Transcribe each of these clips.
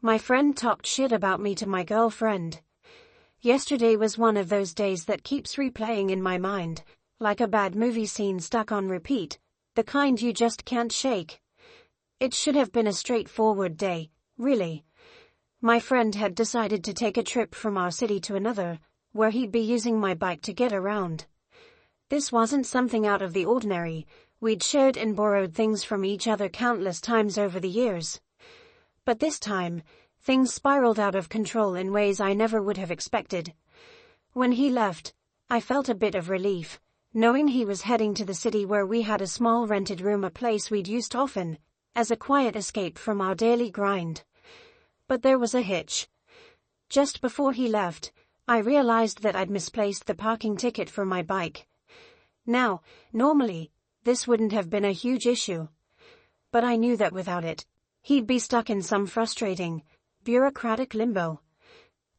My friend talked shit about me to my girlfriend. Yesterday was one of those days that keeps replaying in my mind, like a bad movie scene stuck on repeat, the kind you just can't shake. It should have been a straightforward day, really. My friend had decided to take a trip from our city to another, where he'd be using my bike to get around. This wasn't something out of the ordinary. We'd shared and borrowed things from each other countless times over the years. But this time, things spiraled out of control in ways I never would have expected. When he left, I felt a bit of relief, knowing he was heading to the city where we had a small rented room, a place we'd used often, as a quiet escape from our daily grind. But there was a hitch. Just before he left, I realized that I'd misplaced the parking ticket for my bike. Now, normally, this wouldn't have been a huge issue. But I knew that without it, he'd be stuck in some frustrating, bureaucratic limbo.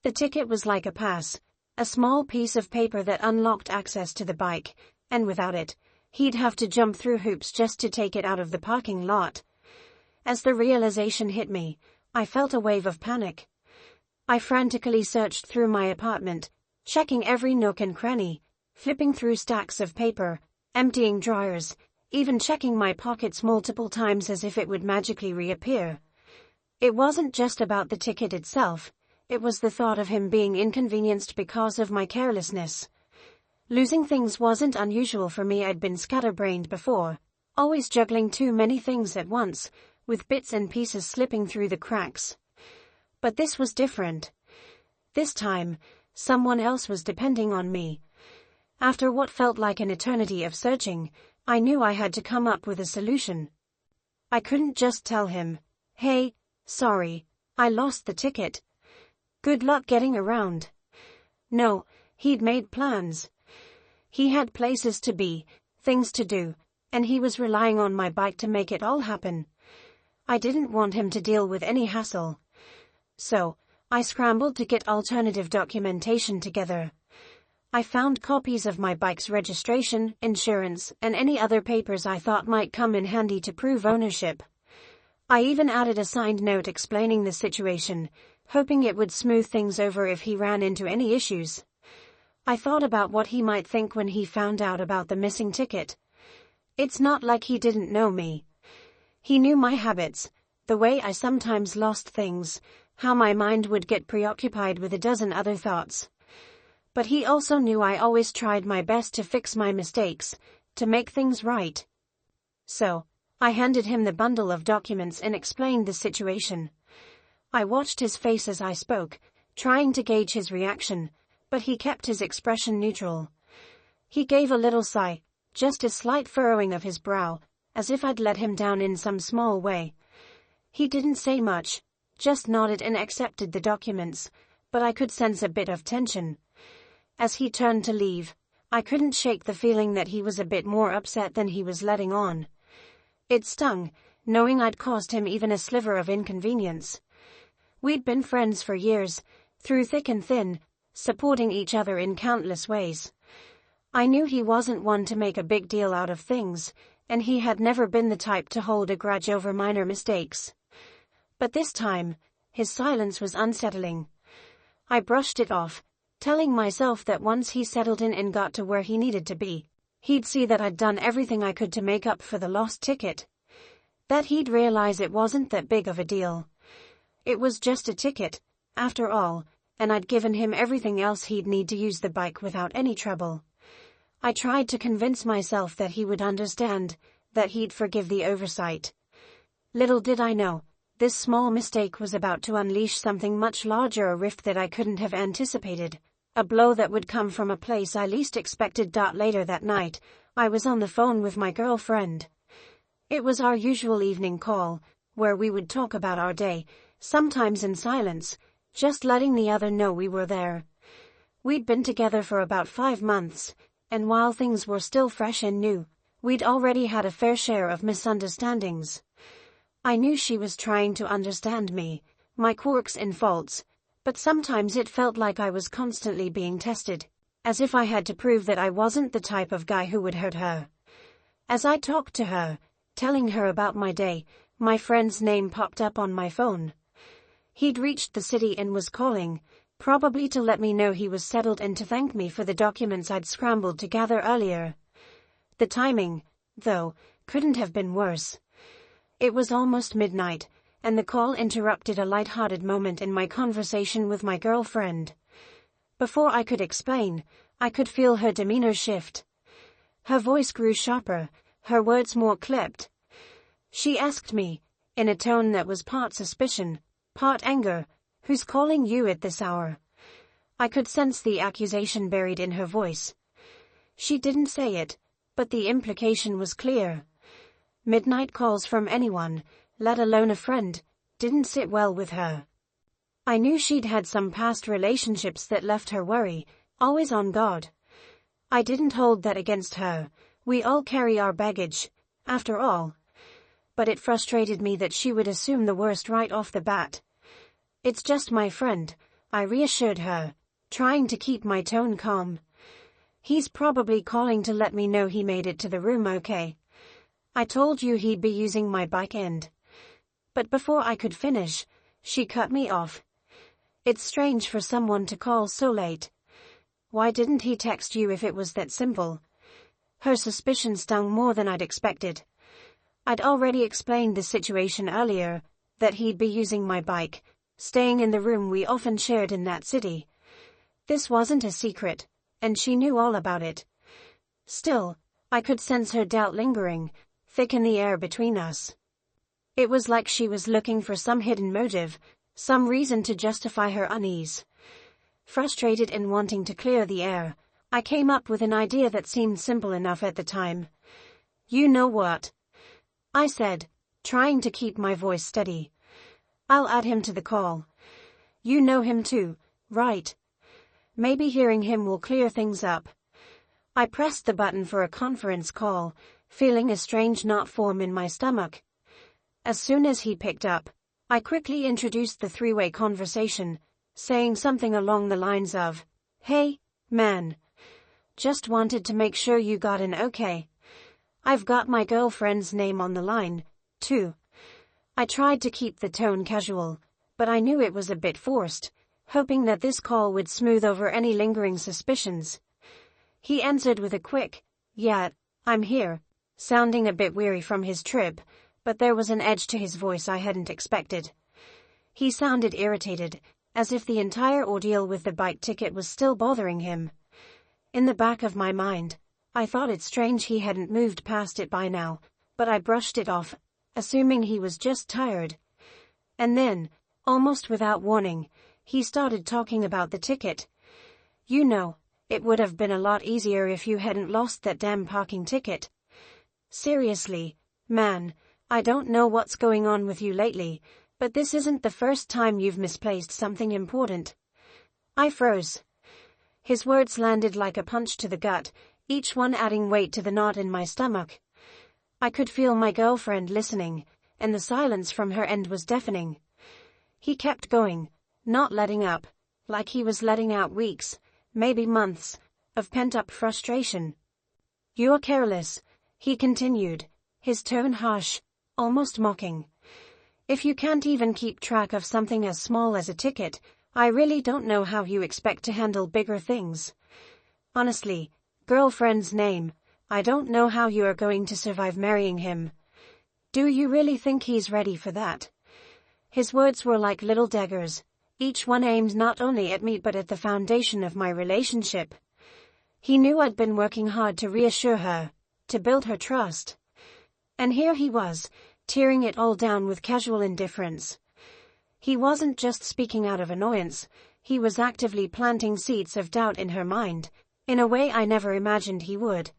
The ticket was like a pass, a small piece of paper that unlocked access to the bike, and without it, he'd have to jump through hoops just to take it out of the parking lot. As the realization hit me, I felt a wave of panic. I frantically searched through my apartment, checking every nook and cranny, flipping through stacks of paper, emptying drawers, even checking my pockets multiple times as if it would magically reappear. It wasn't just about the ticket itself, it was the thought of him being inconvenienced because of my carelessness. Losing things wasn't unusual for me. I'd been scatterbrained before, always juggling too many things at once, with bits and pieces slipping through the cracks. But this was different. This time, someone else was depending on me. After what felt like an eternity of searching, I knew I had to come up with a solution. I couldn't just tell him, "Hey, sorry, I lost the ticket. Good luck getting around." No, he'd made plans. He had places to be, things to do, and he was relying on my bike to make it all happen. I didn't want him to deal with any hassle. So, I scrambled to get alternative documentation together. I found copies of my bike's registration, insurance, and any other papers I thought might come in handy to prove ownership. I even added a signed note explaining the situation, hoping it would smooth things over if he ran into any issues. I thought about what he might think when he found out about the missing ticket. It's not like he didn't know me. He knew my habits, the way I sometimes lost things, how my mind would get preoccupied with a dozen other thoughts. But he also knew I always tried my best to fix my mistakes, to make things right. So, I handed him the bundle of documents and explained the situation. I watched his face as I spoke, trying to gauge his reaction, but he kept his expression neutral. He gave a little sigh, just a slight furrowing of his brow, as if I'd let him down in some small way. He didn't say much, just nodded and accepted the documents, but I could sense a bit of tension. As he turned to leave, I couldn't shake the feeling that he was a bit more upset than he was letting on. It stung, knowing I'd caused him even a sliver of inconvenience. We'd been friends for years, through thick and thin, supporting each other in countless ways. I knew he wasn't one to make a big deal out of things, and he had never been the type to hold a grudge over minor mistakes. But this time, his silence was unsettling. I brushed it off, telling myself that once he settled in and got to where he needed to be, he'd see that I'd done everything I could to make up for the lost ticket. That he'd realize it wasn't that big of a deal. It was just a ticket, after all, and I'd given him everything else he'd need to use the bike without any trouble. I tried to convince myself that he would understand, that he'd forgive the oversight. Little did I know, this small mistake was about to unleash something much larger, a rift that I couldn't have anticipated. A blow that would come from a place I least expected. Later that night, I was on the phone with my girlfriend. It was our usual evening call, where we would talk about our day, sometimes in silence, just letting the other know we were there. We'd been together for about 5 months, and while things were still fresh and new, we'd already had a fair share of misunderstandings. I knew she was trying to understand me, my quirks and faults, but sometimes it felt like I was constantly being tested, as if I had to prove that I wasn't the type of guy who would hurt her. As I talked to her, telling her about my day, my friend's name popped up on my phone. He'd reached the city and was calling, probably to let me know he was settled and to thank me for the documents I'd scrambled to gather earlier. The timing, though, couldn't have been worse. It was almost midnight, and the call interrupted a light-hearted moment in my conversation with my girlfriend. Before I could explain, I could feel her demeanor shift. Her voice grew sharper, her words more clipped. She asked me, in a tone that was part suspicion, part anger, "Who's calling you at this hour?" I could sense the accusation buried in her voice. She didn't say it, but the implication was clear. Midnight calls from anyone, let alone a friend, didn't sit well with her. I knew she'd had some past relationships that left her worry, always on guard. I didn't hold that against her, we all carry our baggage, after all. But it frustrated me that she would assume the worst right off the bat. "It's just my friend," I reassured her, trying to keep my tone calm. "He's probably calling to let me know he made it to the room okay. I told you he'd be using my bike and..." But before I could finish, she cut me off. "It's strange for someone to call so late. Why didn't he text you if it was that simple?" Her suspicion stung more than I'd expected. I'd already explained the situation earlier, that he'd be using my bike, staying in the room we often shared in that city. This wasn't a secret, and she knew all about it. Still, I could sense her doubt lingering, thick in the air between us. It was like she was looking for some hidden motive, some reason to justify her unease. Frustrated and wanting to clear the air, I came up with an idea that seemed simple enough at the time. "You know what?" I said, trying to keep my voice steady. "I'll add him to the call. You know him too, right? Maybe hearing him will clear things up." I pressed the button for a conference call, feeling a strange knot form in my stomach. As soon as he picked up, I quickly introduced the three-way conversation, saying something along the lines of, "Hey, man. Just wanted to make sure you got in okay. I've got my girlfriend's name on the line, too." I tried to keep the tone casual, but I knew it was a bit forced, hoping that this call would smooth over any lingering suspicions. He answered with a quick, "Yeah, I'm here," sounding a bit weary from his trip, but there was an edge to his voice I hadn't expected. He sounded irritated, as if the entire ordeal with the bike ticket was still bothering him. In the back of my mind, I thought it strange he hadn't moved past it by now, but I brushed it off, assuming he was just tired. And then, almost without warning, he started talking about the ticket. "You know, it would have been a lot easier if you hadn't lost that damn parking ticket. Seriously, man, I don't know what's going on with you lately, but this isn't the first time you've misplaced something important." I froze. His words landed like a punch to the gut, each one adding weight to the knot in my stomach. I could feel my girlfriend listening, and the silence from her end was deafening. He kept going, not letting up, like he was letting out weeks, maybe months, of pent-up frustration. "You're careless," he continued, his tone harsh, almost mocking. "If you can't even keep track of something as small as a ticket, I really don't know how you expect to handle bigger things. Honestly, girlfriend's name, I don't know how you are going to survive marrying him. Do you really think he's ready for that?" His words were like little daggers, each one aimed not only at me but at the foundation of my relationship. He knew I'd been working hard to reassure her, to build her trust. And here he was, tearing it all down with casual indifference. He wasn't just speaking out of annoyance, he was actively planting seeds of doubt in her mind, in a way I never imagined he would.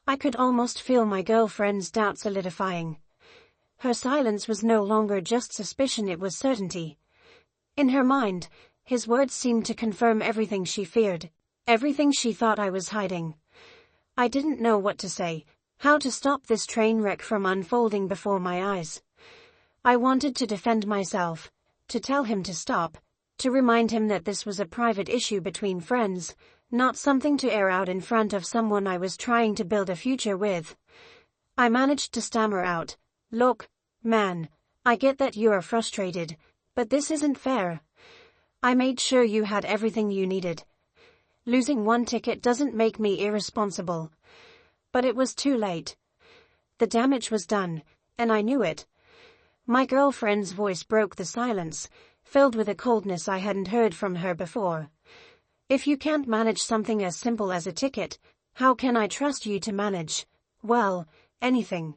I could almost feel my girlfriend's doubt solidifying. Her silence was no longer just suspicion, it was certainty. In her mind, his words seemed to confirm everything she feared, everything she thought I was hiding. I didn't know what to say, how to stop this train wreck from unfolding before my eyes. I wanted to defend myself, to tell him to stop, to remind him that this was a private issue between friends, not something to air out in front of someone I was trying to build a future with. I managed to stammer out, "Look, man, I get that you are frustrated, But this isn't fair. I made sure you had everything you needed. Losing one ticket doesn't make me irresponsible. But it was too late. The damage was done, and I knew it. My girlfriend's voice broke the silence, filled with a coldness I hadn't heard from her before. If you can't manage something as simple as a ticket, how can I trust you to manage, well, anything?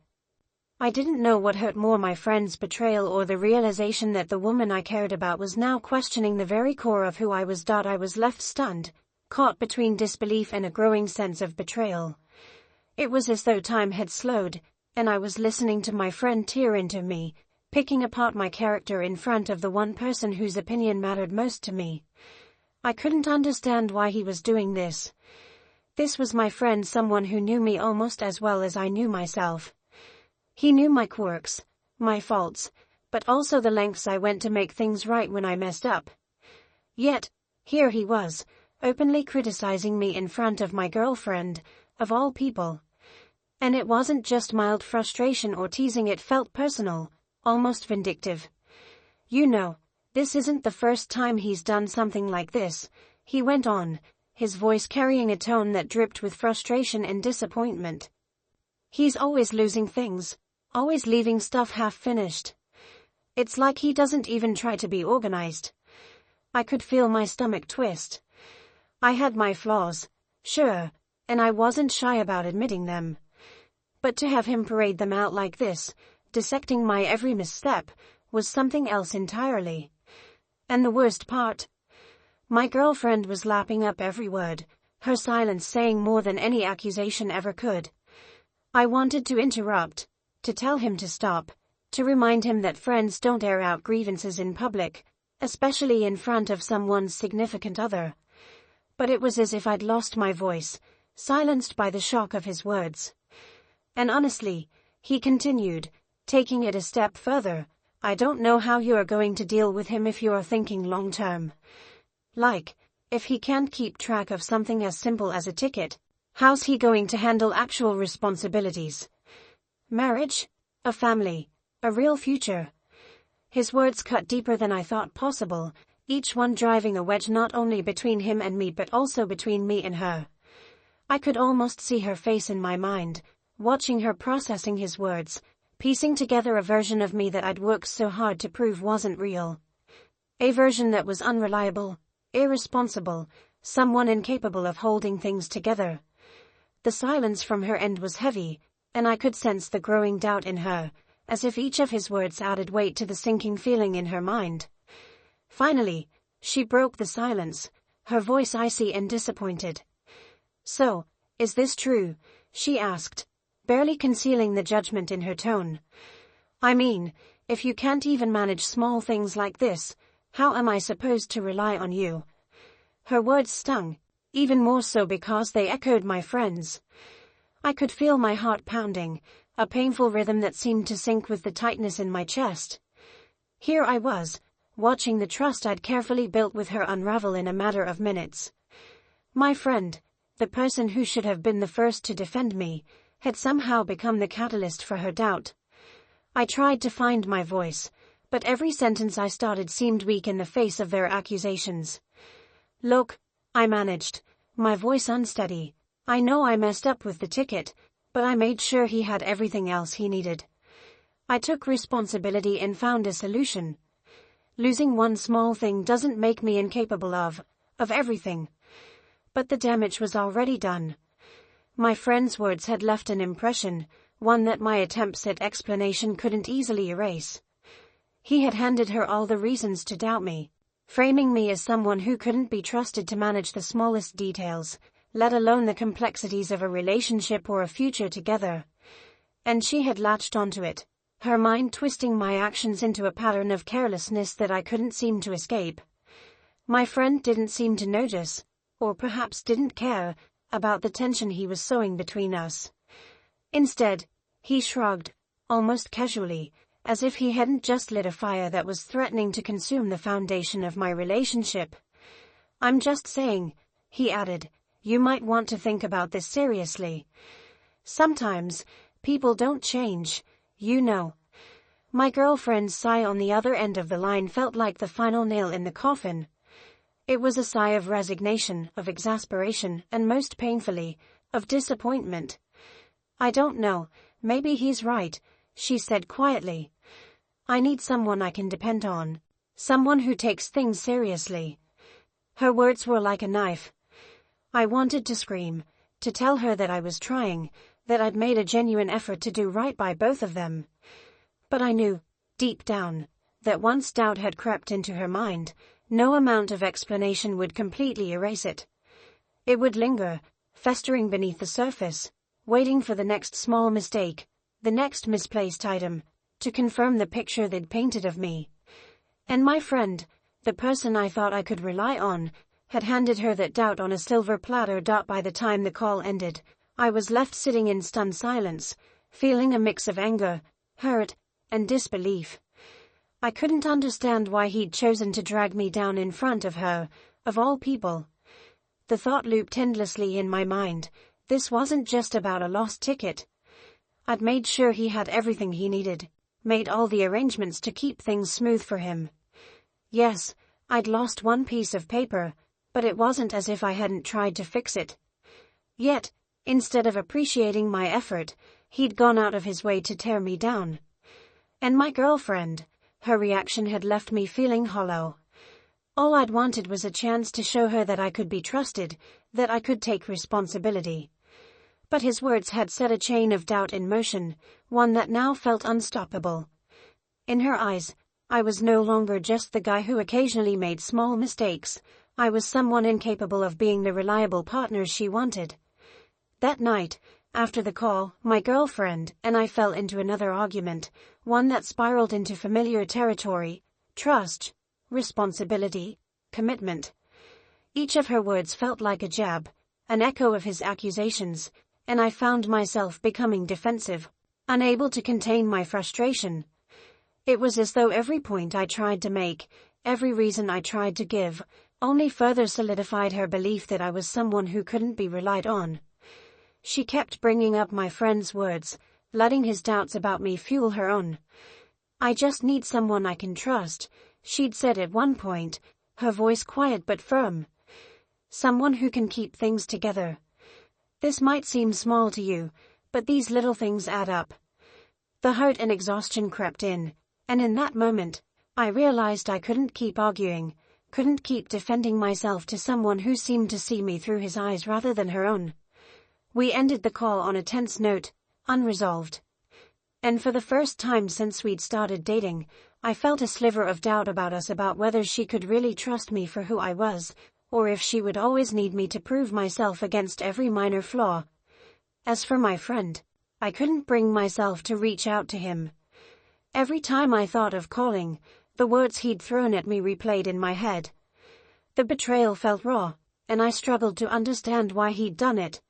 I didn't know what hurt more, my friend's betrayal or the realization that the woman I cared about was now questioning the very core of who I was. I was left stunned, caught between disbelief and a growing sense of betrayal. It was as though time had slowed, and I was listening to my friend tear into me, picking apart my character in front of the one person whose opinion mattered most to me. I couldn't understand why he was doing this. This was my friend, someone who knew me almost as well as I knew myself. He knew my quirks, my faults, but also the lengths I went to make things right when I messed up. Yet, here he was, openly criticizing me in front of my girlfriend, of all people. And it wasn't just mild frustration or teasing, it felt personal, almost vindictive. You know, this isn't the first time he's done something like this, he went on, his voice carrying a tone that dripped with frustration and disappointment. He's always losing things, always leaving stuff half-finished. It's like he doesn't even try to be organized. I could feel my stomach twist. I had my flaws, sure, and I wasn't shy about admitting them. But to have him parade them out like this, dissecting my every misstep, was something else entirely. And the worst part? My girlfriend was lapping up every word, her silence saying more than any accusation ever could. I wanted to interrupt, to tell him to stop, to remind him that friends don't air out grievances in public, especially in front of someone's significant other. But it was as if I'd lost my voice, silenced by the shock of his words. And honestly, he continued, taking it a step further, I don't know how you're going to deal with him if you're thinking long term. Like, if he can't keep track of something as simple as a ticket, how's he going to handle actual responsibilities? Marriage, a family, a real future. His words cut deeper than I thought possible, each one driving a wedge not only between him and me but also between me and her. I could almost see her face in my mind, watching her processing his words, piecing together a version of me that I'd worked so hard to prove wasn't real. A version that was unreliable, irresponsible, someone incapable of holding things together. The silence from her end was heavy, and I could sense the growing doubt in her, as if each of his words added weight to the sinking feeling in her mind. Finally, she broke the silence, her voice icy and disappointed. So, is this true? She asked, barely concealing the judgment in her tone. I mean, if you can't even manage small things like this, how am I supposed to rely on you? Her words stung, even more so because they echoed my friend's. I could feel my heart pounding, a painful rhythm that seemed to sync with the tightness in my chest. Here I was, watching the trust I'd carefully built with her unravel in a matter of minutes. My friend, the person who should have been the first to defend me, had somehow become the catalyst for her doubt. I tried to find my voice, but every sentence I started seemed weak in the face of their accusations. Look, I managed, my voice unsteady. I know I messed up with the ticket, but I made sure he had everything else he needed. I took responsibility and found a solution. Losing one small thing doesn't make me incapable of everything. But the damage was already done. My friend's words had left an impression, one that my attempts at explanation couldn't easily erase. He had handed her all the reasons to doubt me, framing me as someone who couldn't be trusted to manage the smallest details, let alone the complexities of a relationship or a future together. And she had latched onto it, her mind twisting my actions into a pattern of carelessness that I couldn't seem to escape. My friend didn't seem to notice, or perhaps didn't care, about the tension he was sowing between us. Instead, he shrugged, almost casually, as if he hadn't just lit a fire that was threatening to consume the foundation of my relationship. I'm just saying, he added, you might want to think about this seriously. Sometimes, people don't change, you know. My girlfriend's sigh on the other end of the line felt like the final nail in the coffin. It was a sigh of resignation, of exasperation, and most painfully, of disappointment. "I don't know, maybe he's right," she said quietly. "I need someone I can depend on. Someone who takes things seriously." Her words were like a knife. I wanted to scream, to tell her that I was trying, that I'd made a genuine effort to do right by both of them. But I knew, deep down, that once doubt had crept into her mind, no amount of explanation would completely erase it. It would linger, festering beneath the surface, waiting for the next small mistake, the next misplaced item, to confirm the picture they'd painted of me. And my friend, the person I thought I could rely on, had handed her that doubt on a silver platter. By the time the call ended, I was left sitting in stunned silence, feeling a mix of anger, hurt, and disbelief. I couldn't understand why he'd chosen to drag me down in front of her, of all people. The thought looped endlessly in my mind. This wasn't just about a lost ticket. I'd made sure he had everything he needed, made all the arrangements to keep things smooth for him. Yes, I'd lost one piece of paper, but it wasn't as if I hadn't tried to fix it. Yet, instead of appreciating my effort, he'd gone out of his way to tear me down. And my girlfriend, her reaction had left me feeling hollow. All I'd wanted was a chance to show her that I could be trusted, that I could take responsibility. But his words had set a chain of doubt in motion, one that now felt unstoppable. In her eyes, I was no longer just the guy who occasionally made small mistakes. I was someone incapable of being the reliable partner she wanted. That night, after the call, my girlfriend and I fell into another argument, one that spiraled into familiar territory: trust, responsibility, commitment. Each of her words felt like a jab, an echo of his accusations, and I found myself becoming defensive, unable to contain my frustration. It was as though every point I tried to make, every reason I tried to give, only further solidified her belief that I was someone who couldn't be relied on. She kept bringing up my friend's words, letting his doubts about me fuel her own. "I just need someone I can trust," she'd said at one point, her voice quiet but firm. "Someone who can keep things together. This might seem small to you, but these little things add up." The hurt and exhaustion crept in, and in that moment, I realized I couldn't keep arguing, couldn't keep defending myself to someone who seemed to see me through his eyes rather than her own. We ended the call on a tense note, unresolved. And for the first time since we'd started dating, I felt a sliver of doubt about us, about whether she could really trust me for who I was, or if she would always need me to prove myself against every minor flaw. As for my friend, I couldn't bring myself to reach out to him. Every time I thought of calling, the words he'd thrown at me replayed in my head. The betrayal felt raw, and I struggled to understand why he'd done it.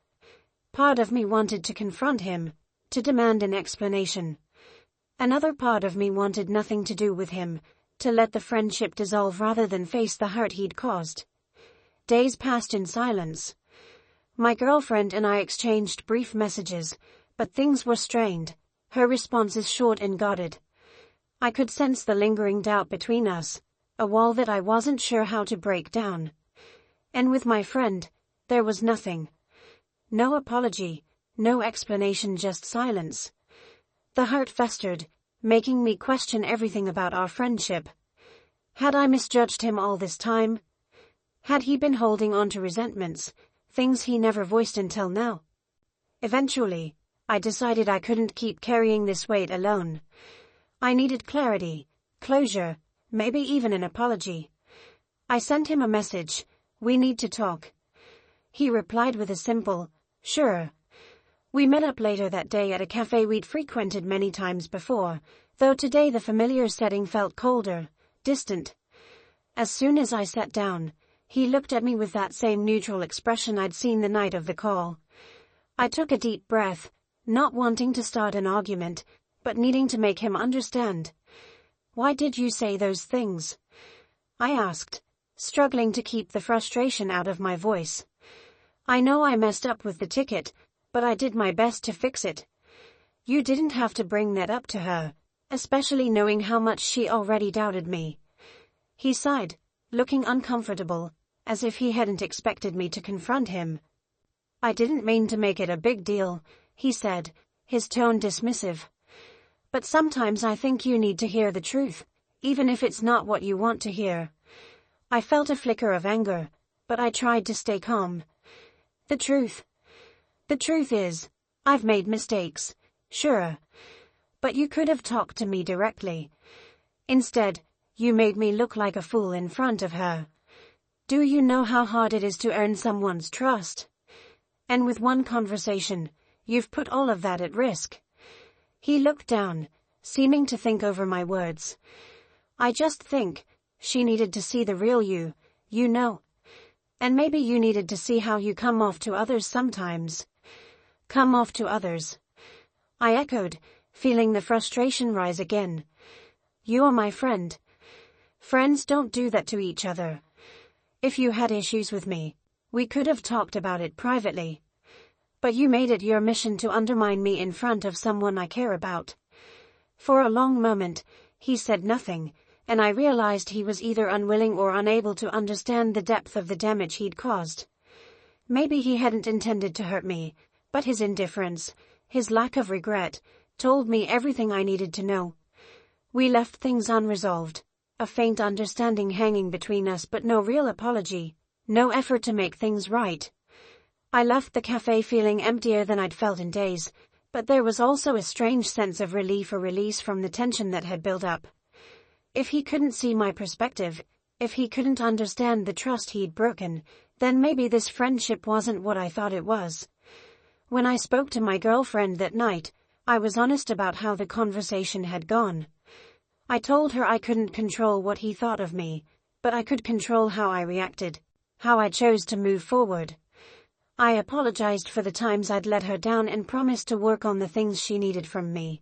Part of me wanted to confront him, to demand an explanation. Another part of me wanted nothing to do with him, to let the friendship dissolve rather than face the hurt he'd caused. Days passed in silence. My girlfriend and I exchanged brief messages, but things were strained, her responses short and guarded. I could sense the lingering doubt between us, a wall that I wasn't sure how to break down. And with my friend, there was nothing. No apology, no explanation, just silence. The hurt festered, making me question everything about our friendship. Had I misjudged him all this time? Had he been holding on to resentments, things he never voiced until now? Eventually, I decided I couldn't keep carrying this weight alone. I needed clarity, closure, maybe even an apology. I sent him a message: "We need to talk." He replied with a simple, "Sure." We met up later that day at a cafe we'd frequented many times before, though today the familiar setting felt colder, distant. As soon as I sat down, he looked at me with that same neutral expression I'd seen the night of the call. I took a deep breath, not wanting to start an argument, but needing to make him understand. "Why did you say those things?" I asked, struggling to keep the frustration out of my voice. "I know I messed up with the ticket, but I did my best to fix it." "You didn't have to bring that up to her," especially knowing how much she already doubted me. He sighed, looking uncomfortable, as if he hadn't expected me to confront him. I didn't mean to make it a big deal, he said, his tone dismissive. But sometimes I think you need to hear the truth, even if it's not what you want to hear. I felt a flicker of anger, but I tried to stay calm. The truth is, I've made mistakes, sure. But you could have talked to me directly. Instead, you made me look like a fool in front of her. Do you know how hard it is to earn someone's trust? And with one conversation, you've put all of that at risk. He looked down, seeming to think over my words. I just think, she needed to see the real you, you know. And maybe you needed to see how you come off to others sometimes. Come off to others. I echoed, feeling the frustration rise again. You're my friend. Friends don't do that to each other. If you had issues with me, we could have talked about it privately. But you made it your mission to undermine me in front of someone I care about. For a long moment, he said nothing, and I realized he was either unwilling or unable to understand the depth of the damage he'd caused. Maybe he hadn't intended to hurt me, but his indifference, his lack of regret, told me everything I needed to know. We left things unresolved, a faint understanding hanging between us but no real apology, no effort to make things right. I left the cafe feeling emptier than I'd felt in days, but there was also a strange sense of relief or release from the tension that had built up. If he couldn't see my perspective, if he couldn't understand the trust he'd broken, then maybe this friendship wasn't what I thought it was. When I spoke to my girlfriend that night, I was honest about how the conversation had gone. I told her I couldn't control what he thought of me, but I could control how I reacted, how I chose to move forward. I apologized for the times I'd let her down and promised to work on the things she needed from me.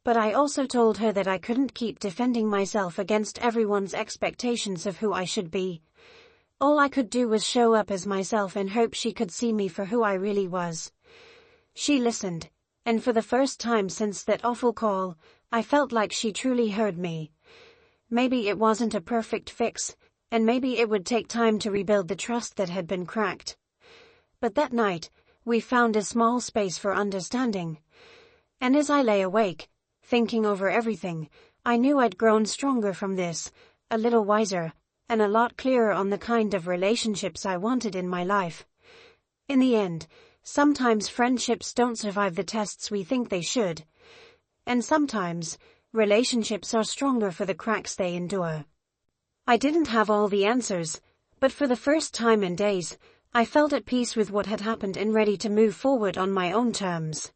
But I also told her that I couldn't keep defending myself against everyone's expectations of who I should be. All I could do was show up as myself and hope she could see me for who I really was. She listened, and for the first time since that awful call, I felt like she truly heard me. Maybe it wasn't a perfect fix, and maybe it would take time to rebuild the trust that had been cracked. But that night, we found a small space for understanding. And as I lay awake, thinking over everything, I knew I'd grown stronger from this, a little wiser, and a lot clearer on the kind of relationships I wanted in my life. In the end, sometimes friendships don't survive the tests we think they should. And sometimes, relationships are stronger for the cracks they endure. I didn't have all the answers, but for the first time in days, I felt at peace with what had happened and ready to move forward on my own terms.